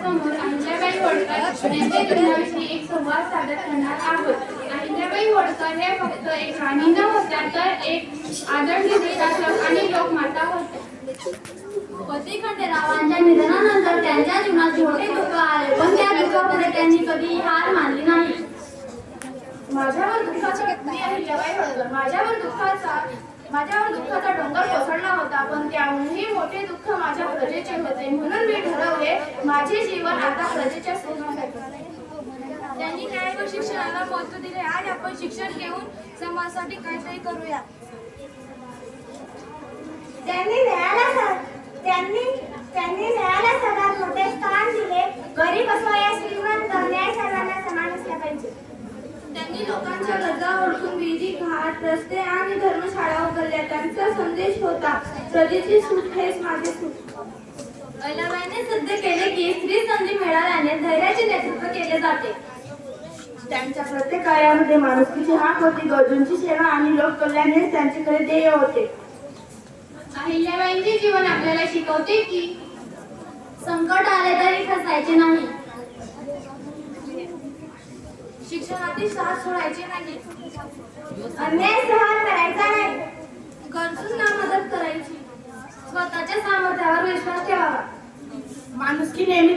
समोर अहिल्याबाई होळकर यांच्या जीवनाविषयी एक संवाद सादर करणार आहोत। अहिल्याबाई होळकर हे फक्त एक राणी न होत्या तर एक आदर्श देशशासक आणि लोकमाता होत्या। पती खंडेरावांच्या निधनानंतर त्यांच्या जीवनात मोठे दुःख आले, पण त्या दुःखापुढे त्यांनी कधीही हार मानली नाही। माझ्यावर दुःखाचा डोंगर कोसळला होता, पण त्याहूनही मोठे दुःख माझ्या प्रजेचे होते। म्हणून मी ठरवले माझे जीवन आता प्रजेच्या सेवेसाठी। त्यांनी न्याय व शिक्षणाला महत्त्व दिले। आज आपण शिक्षण घेऊन समाजासाठी काहीतरी करूया। त्यांनी न्यायाला सर्वात मोठे स्थान दिले। गरीब असो या श्रीमंत, न्याय सर्वांना समान असला पाहिजे। त्यांनी लोकांच्या गरजा ओळखून विहिरी, घाट, रस्ते आणि धर्मशाळा उघडल्या। त्यांचा संदेश होता, प्रजेची सुख हेच माझे सुख। अहिल्याबाईंनी सिद्ध केले की स्त्री संधी मिळाल्याने धैर्याचे नेतृत्व केले जाते। त्यांच्या प्रत्येक कार्यामध्ये माणुसकीची हाक होती, गरजूंची सेवा आणि लोककल्याण हेच त्यांच्याकडे ध्येय होते। अहिल्याबाईंचे जीवन आपल्याला शिकवते की संकट आले तरी खचायचे नाही, शिक्षणातील साथ सोडायची नाही, अन्याय सहन करायचा नाही, गरजूंना मदत करायची, स्वतःच्या सामर्थ्यावर विश्वास ठेवावा, माणुसकी नेहमी